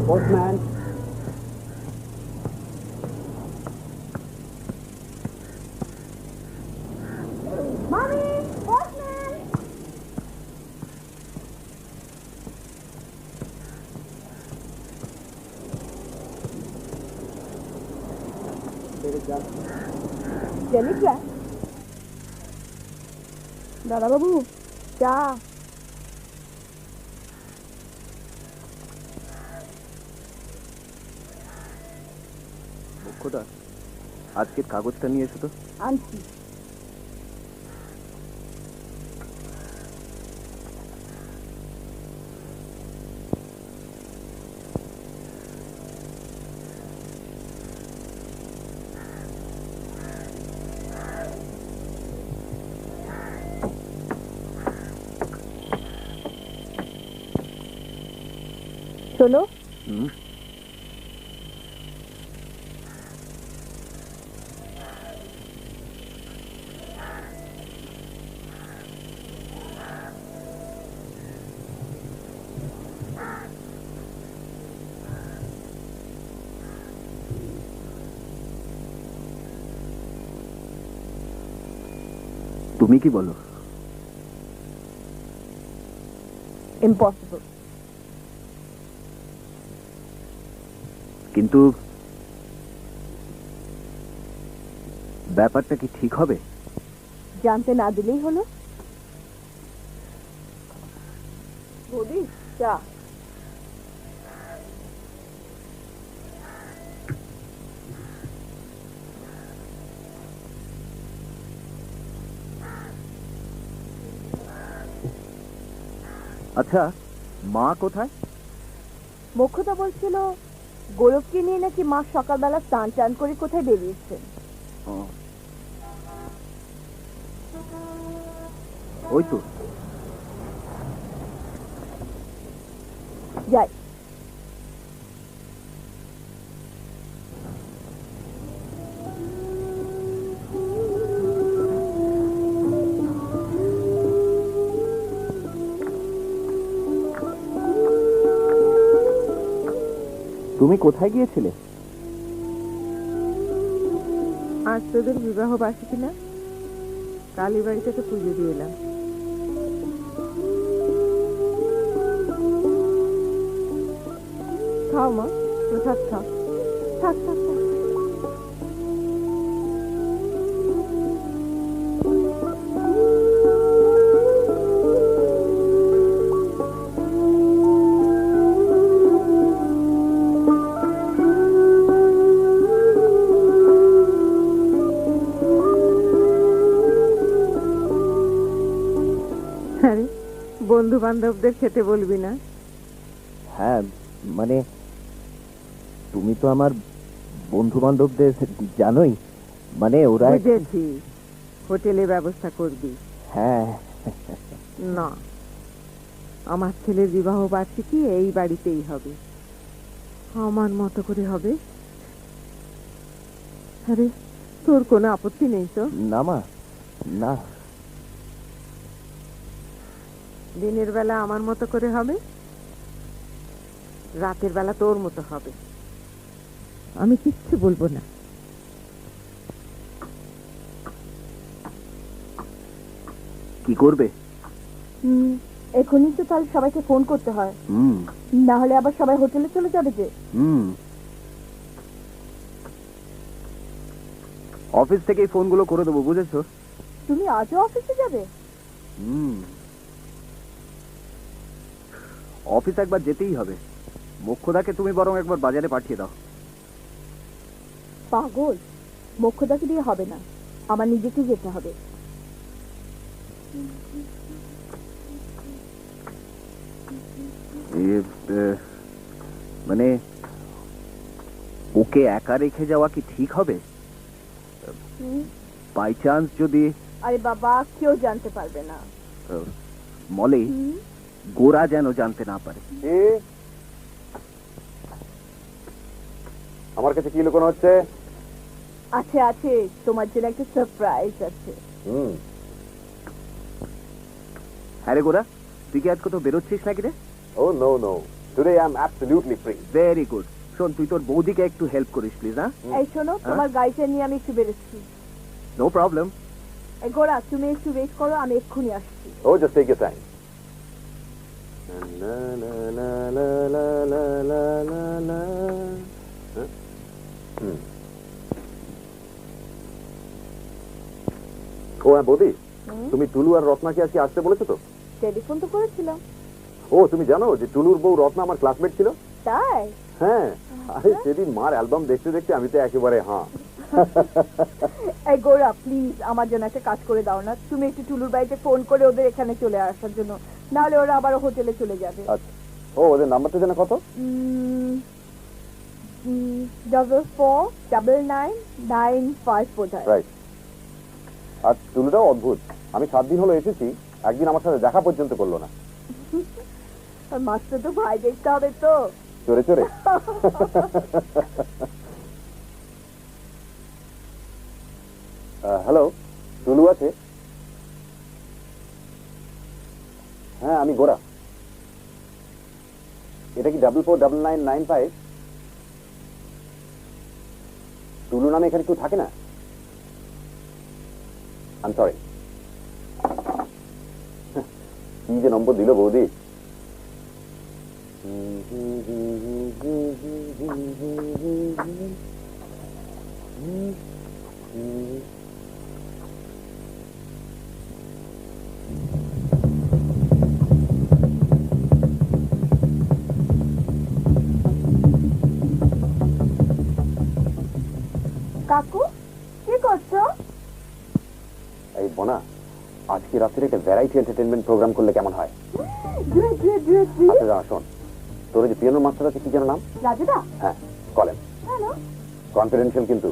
Postman. Mommy! Postman! Telegram. দাদা বাবু চা। খোদা, আজকের কাগজটা নিয়ে এসো তো। আনছি। শোনো, তুমি কি বলো? ইম্পসিবল। কিন্তু ব্যাপারটা কি ঠিক হবে? জানতে না দিলেই হলো। বৌদি চা। আচ্ছা, মা কোথায়? মোক্ষদা বলছিল গোলককে নিয়ে নাকি মা সকালবেলা স্নান টান করে কোথায় বেরিয়েছেন। ওই তো যাই। তুমি কোথায় গিয়েছিলে? আজ তোদের বিবাহ বার্ষিকী না, কালী বাড়িতে তো পুজো দিয়ে এলাম। খাও মা, প্রসাদ খাও। থাক থাক থাক। আরে বন্ধু বান্ধবদের খেতে বলবি না? হ্যাঁ, মানে তুমি তো আমার বন্ধু বান্ধবদের জানোই, মানে ওরা। বুঝেছি, হোটেলে ব্যবস্থা করবি। হ্যাঁ। না, আমার ছেলের বিবাহ বার্ষিকী এই বাড়িতেই হবে, আমার মতো করে হবে। আরে তোর কোনো আপত্তি নেই তো? না মা, না। দিনের বেলা আমার মতো করে হবে, রাতের বেলা তোর মতো হবে, আমি কিচ্ছু বলবো না। কি করবে? এখনই তো তাহলে সবাইকে ফোন করতে হয়, না হলে আবার সবাই হোটেলে চলে যাবে যে। অফিস থেকেই ফোনগুলো করে দেবো, বুঝেছো? তুমি আজও অফিসে যাবে? অফিস একবার যেতেই হবে। মোক্ষদাকে তুমি বরং একবার বাজারে পাঠিয়ে দাও। পাগল, মোক্ষদাকে দিয়ে হবে না, আমার নিজেকে যেতে হবে। মানে ওকে একা রেখে যাওয়া কি ঠিক হবে? বাই চান্স যদি আরে বাবা, কেউ জানতে পারবে না। মলি, গোরা যেন জানতে না পারে। আমার কাছে কি লুকানো হচ্ছে? আছে আছে, তোমার জন্য একটা সারপ্রাইজ আছে। হ্যাঁ রে গোরা, তুই কি আজ কোথাও বেরোচ্ছিস নাকি রে? Oh no no, today I am absolutely free. Very good. শোন, তুই তোর বৌদিকে একটু হেল্প করিস প্লিজ। হ্যাঁ, এই শোনো, তোমার গাড়িটা নিয়ে আমি একটু বেরোচ্ছি। No problem. এই গোরা, তুমি একটু ওয়েট করো, আমি এক্ষুনি আসছি। ও জাস্ট টেক ইউর টাইম। ও হ্যাঁ বৌদি, তুমি টুলু আর রত্নাকে আজকে আসতে বলেছো তো? টেলিফোন তো করেছিলাম। ও তুমি জানো যে টুলুর বউ রত্না আমার ক্লাসমেট ছিল? তাই? হ্যাঁ, আরে সেদিন মার অ্যালবাম দেখতে দেখতে আমি তো একেবারে হ্যাঁ। এই গোরা, প্লিজ আমার জন্য একটা কাজ করে দাও না। তুমি একটু টুলুর বাড়িতে ফোন করে ওদের এখানে চলে আসার জন্য, নাহলে ওরা আবার হোটেলে চলে যাবে। আচ্ছা, ও ওদের নাম্বারটা যেন কত? 449995 বোধহয়। রাইট। আর টুলুটাও অদ্ভুত, আমি 7 দিন হলো এসেছি, একদিন আমার সাথে দেখা পর্যন্ত করলো না। মাস্টার তো ভাই দেখতে হবে তো। চোরে চোরে। হ্যালো, টুলু আছে? হ্যাঁ আমি গোরা। এটা কি 449995? টুলু নামে এখানে কেউ থাকে না? I am sorry. কি যে নম্বর দিল বৌদি। কাকু, কি করছো? এই বোনা, আজকে রাত্রে একটা ভ্যারাইটি এন্টারটেনমেন্ট প্রোগ্রাম করলে কেমন হয়? আচ্ছা জানা, শোন, তোর যে পিয়ানো মাস্টার আছে কি যেন নাম? রাজুদা? হ্যাঁ, কলেন। হ্যালো। কনফিডেন্সিয়াল কিন্তু।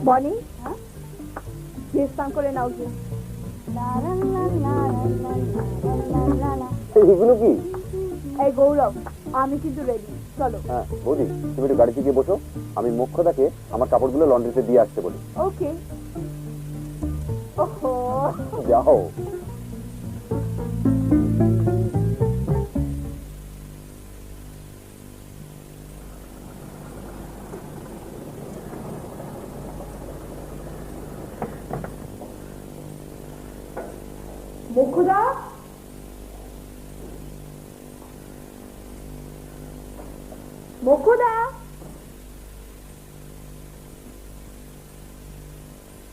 বনি, স্নান করে নাও গিয়ে। এগুলো কি? এই গৌরব, আমি কিন্তু রেডি, চলো। হ্যাঁ বৌদি, তুমি একটু গাড়িতে গিয়ে বসো, আমি মোক্ষদাকে আমার কাপড়গুলো লন্ড্রিতে দিয়ে আসতে বলি। ওকে। ওহো, যাও। মুখুদা, মুখুদা,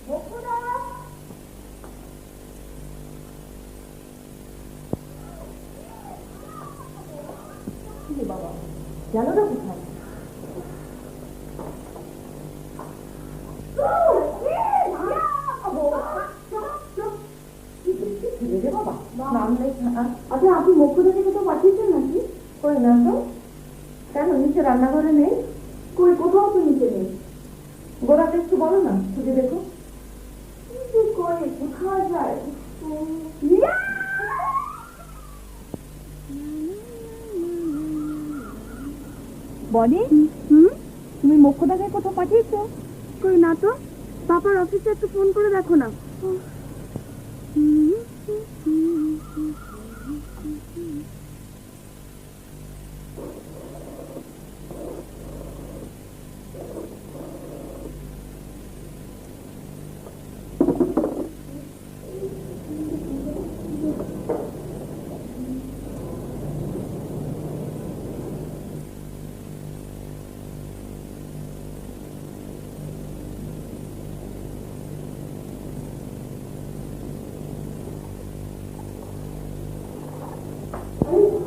মুখুদা। বাবা, জানো না কোথায়? আচ্ছা, আপনি মুখ্যদা থেকে তো পাঠিয়েছেন নাকি? কই না তো। কেন, নিচে রান্নাঘরে নেই? কই, কোথাও তো নিচে নেই। গোড়াটা একটু বলো না, খুঁজে দেখো। করে কোথায় যায়? বনি, তুমি মুখ্যদাকে কোথাও পাঠিয়েছো? কই না তো। পাপার অফিসে একটু ফোন করে দেখো না।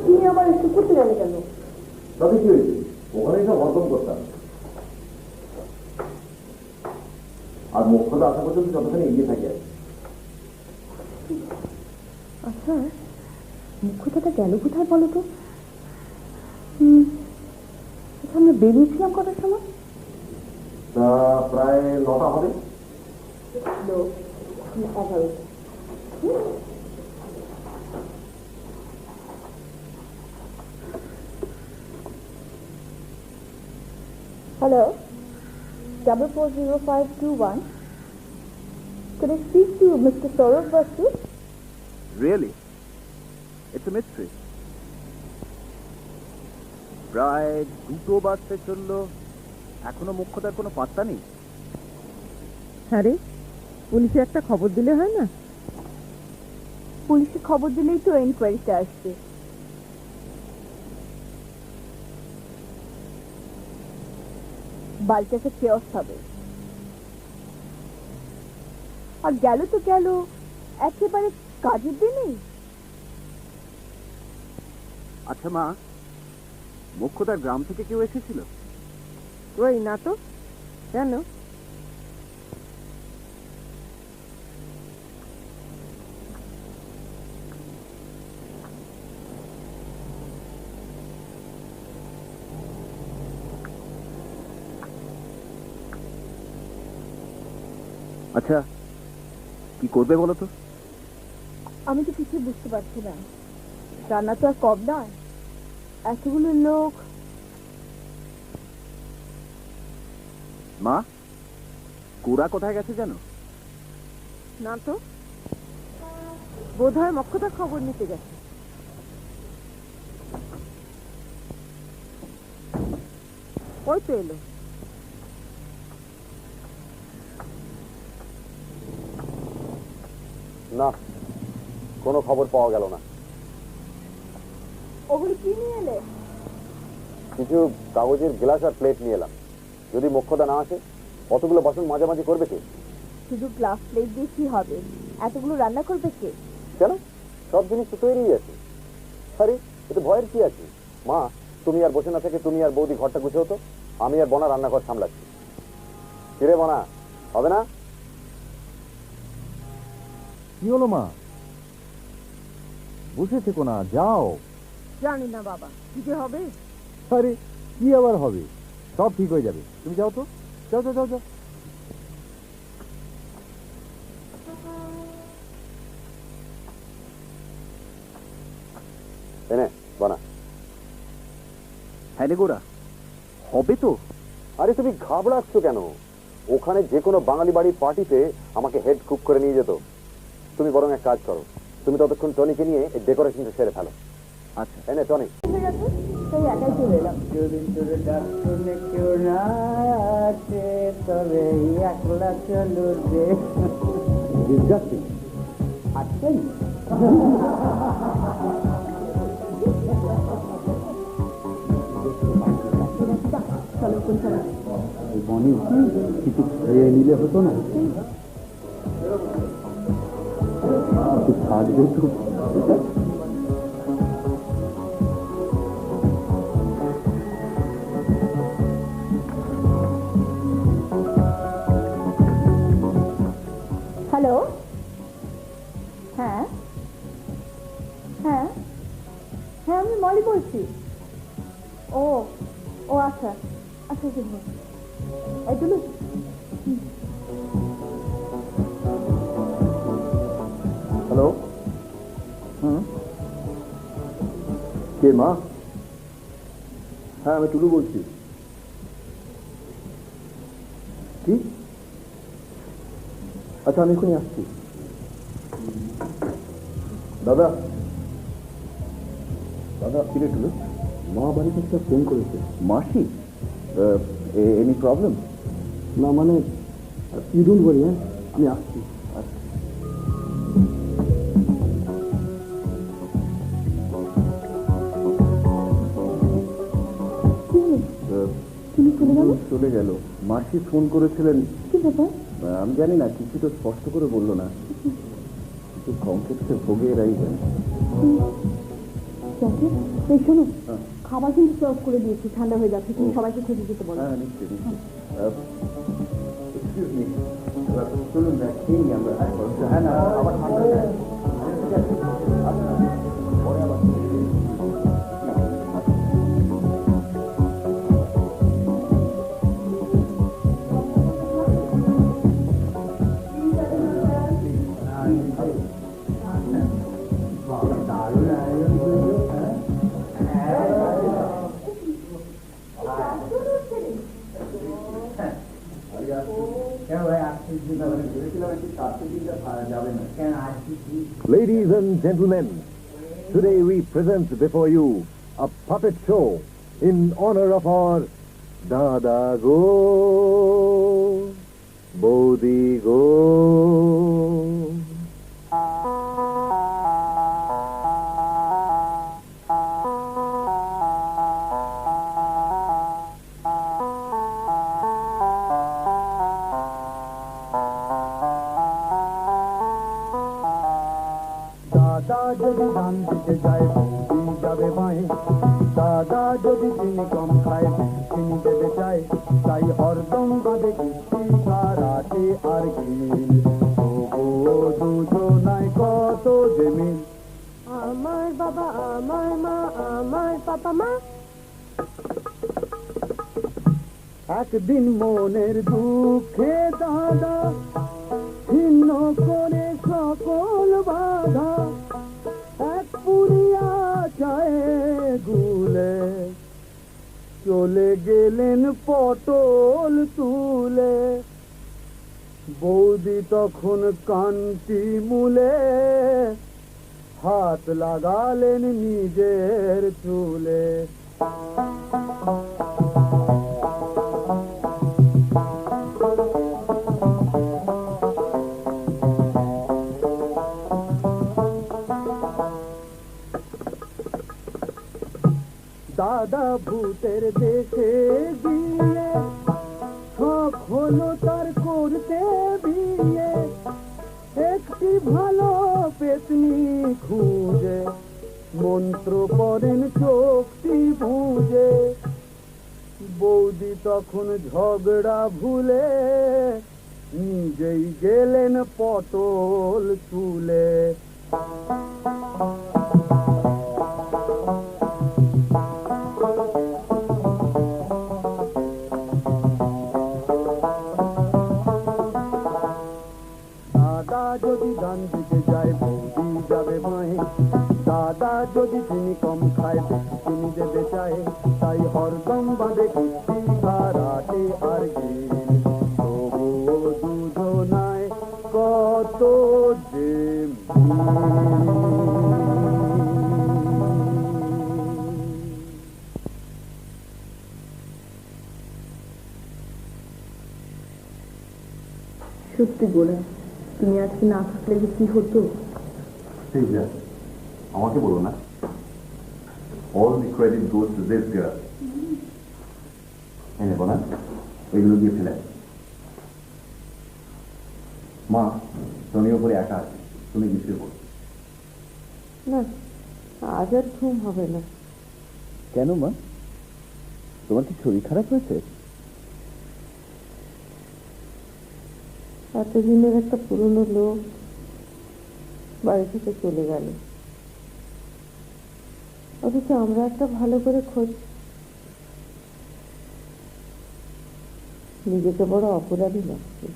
তুমি আবার একটু করতে গেলে কেন? তবে কি হয়েছে? ওখানেই সব হরদম করতাম। মুখ্যতা আসা পর্যন্ত যতখানি এগিয়ে থাকে আর কি। আচ্ছা মুখ্যতাটা গেল কোথায় বলো তো? আচ্ছা আমরা বেরিয়েছিলাম কটার সময়? তা প্রায় 9টা হবে। 11। Hello, 440521. Could I speak to Mr. Saurav Basu? Really it's a mystery. প্রায় 2টো বাজতে চললো, এখনো মুখ্যতার কোনো পাত্তা নেই। হ্যাঁ রে, পুলিশে একটা খবর দিলে হয় না? পুলিশে খবর দিলেই তো এনকোয়ারিতে আসবে। বাড়িটাতে কেওস হবে। আর গেল তো গেল, একেবারে কাজের দিনেই। আচ্ছা মা, মুখ্যতার গ্রাম থেকে কেউ এসেছিল? ওই না তো, কেন? আচ্ছা কি করবে বলো তো? আমি তো কিছু বুঝতে পারছি না। রান্না তো আর কম নয়, এতগুলো লোক। মা, কোরা কোথায় গেছে জানো? না তো, বোধহয় মক্ষতার খবর নিতে গেছে। ওই তো এলো। না, কোনো খবর পাওয়া গেল না। ওগুলো কি নিয়ে এলে? কিছু কাগজের গ্লাস আর প্লেট নিয়ে এলাম। যদি মুখ্যতা না আসে, কতগুলো বাসন মাঝামাঝি করবে কে? শুধু গ্লাস প্লেট দিয়ে কি হবে? এতগুলো রান্না করবে কে? কেন, সব জিনিস তো তৈরি আছে। আরে এতে ভয়ের কি আছে? মা, তুমি আর বসে না থেকে তুমি আর বৌদি ঘরটা গুছে হতো, আমি আর বনা রান্নাঘর সামলাচ্ছি। কিরে বনা, হবে না? কি হলো মা, বসে থেকো না, যাও। জানি না বাবা, কি যে হবে। আরে কি আবার হবে, সব ঠিক হয়ে যাবে, তুমি যাও তো, যাও যাও যাও যাও। এনে বনা। হ্যাঁ রে গোরা, হবে তো। আরে তুমি ঘাবড়াচ্ছ কেন? ওখানে যে কোনো বাঙালি বাড়ির পার্টিতে আমাকে হেড কুক করে নিয়ে যেত। তুমি বরং এক কাজ করো, তুমি ততক্ষণ টনিকে নিয়ে এই ডেকোরেশনটা সেরে ফেলো। আচ্ছা এনে টনি। সেই একাই চলে এলাম। যদি তোর ডাক শুনে কেউ না আসে তবে একলা চলবে। ডিসগাস্টিং। আসছেন বনি কিছু খেয়ে নিলে হতো না? একটু থাকবে তো। হ্যালো, হ্যাঁ হ্যাঁ হ্যাঁ, আমি মলি বলছি। ও ও আচ্ছা আচ্ছা ঠিক আছে। এই তুমি হ্যালো, হুম, কে মা? হ্যাঁ আমি টুলু বলছি। কি? আচ্ছা আমি এখনই আসছি। দাদা দাদা, কিরে টুলু, মা বাড়ি থেকে একটা ফোন করেছে। মাসি, এনি প্রবলেম? না মানে ইউ ডোন্ট ওয়ারি, হ্যাঁ আমি আসছি। তুমি চলে গেল? চলে গেল। মাসি ফোন করেছিলেন। কি ব্যাপার? আমি জানি না, কিছু তো স্পষ্ট করে বললো না। কিছু কমপ্লেক্সে ভোগে এরাই জানে। এই শোনো, হ্যাঁ। খাবার কিন্তু সার্ভ করে দিয়েছি, ঠান্ডা হয়ে যাচ্ছে। তুমি সবাইকে খেতে দিতে বলো। হ্যাঁ নিশ্চয়ই নিশ্চয়ই। চলুন না খেয়ে নিই আমরা। হ্যাঁ না আবার ঠান্ডা যায়। ঠিক আছে আচ্ছা পরে আবার Ladies and gentlemen, today we present before you a puppet show in honor of our Dada Go, Bodhi Go. দাদা যদি গান দিতে যায় বৌদি যাবে মায়ে দাদা যদি চিনি কম খায় চিনি দেবে চায় তাই হরদম বাদে কৃষ্টি কারাটে আর গিল তবুও দুজনায় কত যে মিল আমার বাবা আমার মা আমার পাপা মা একদিন মনের দুঃখে দাদা ছিন্ন করে সকল বাধা এক পুরিয়া চায়ে গুলে চলে গেলেন পটল তুলে বৌদি তখন কান্তি মূলে হাত লাগালেন নিজের চুলে দাদা ভূতের দেশে গিয়ে শখ হলো তার করতে বিয়ে একটি ভালো পেতনি খুঁজে মন্ত্র পড়েন চোখটি বুঝে বৌদি তখন ঝগড়া ভুলে নিজেই গেলেন পটল তুলে দাদা যদি গান দিতে যায় বৌদি যাবে মায়ে দাদা যদি চিনি কম খায় চিনি দেবে চায় তাই হরদম বাঁধে কৃষ্টি কারাটে আর গিল তবুও দুজনায় কত যে সত্যি গোড়া তুমি আজকে না থাকলে যে কি হতো ঠিক আছে আমাকে বলো না all the credit goes to this girl এনে বলা এগুলো দিয়ে ফেলে মা তুমি উপরে একা আছে তুমি নিচে বলো না আজ আর ঘুম হবে না। কেন মা তোমার কি শরীর খারাপ হয়েছে এতদিনের একটা পুরনো লোক বাড়ি থেকে চলে গেল অথচ আমরা একটা ভালো করে খোঁজ নিজেকে বড় অপরাধী লাগছে।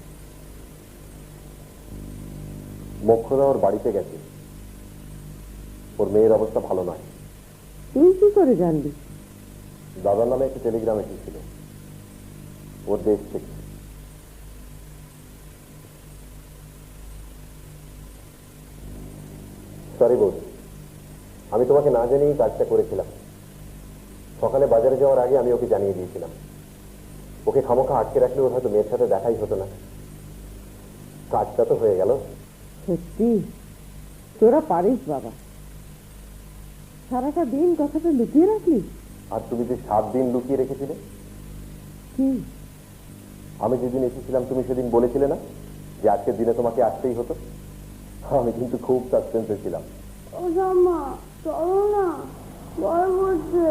মোক্ষদা ওর বাড়িতে গেছে ওর মেয়ের অবস্থা ভালো নয় তুই কি করে জানবি? দাদার নামে একটা টেলিগ্রাম এসেছিল ওর দেশ থেকে সরি বৌদি আমি তোমাকে না জানিয়েই কাজটা করেছিলাম সকালে বাজারে যাওয়ার আগে আমি ওকে জানিয়ে দিয়েছিলাম ওকে খামোখা আটকে রাখলে ওর হয়তো মেয়ের সাথে দেখাই হতো না কাজটা তো হয়ে গেল সত্যি তোরা পারিস বাবা সারাটা দিন কথাটা লুকিয়ে রাখলি। আর তুমি যে 7 দিন লুকিয়ে রেখেছিলে কি আমি যেদিন এসেছিলাম তুমি সেদিন বলেছিলে না যে আজকের দিনে তোমাকে আসতেই হতো আমি কিন্তু খুব সাসপেন্সে ছিলাম ও জামা চলো না ভয় করছে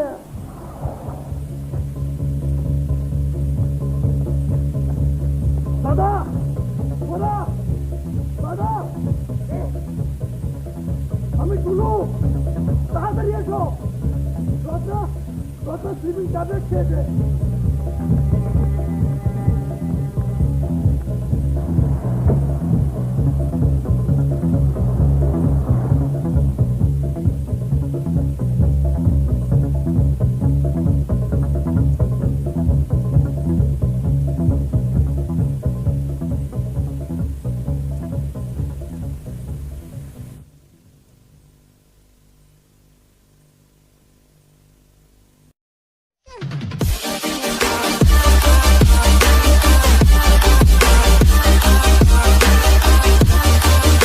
দাদা টিফিন ট্যাবলেট খেয়েছে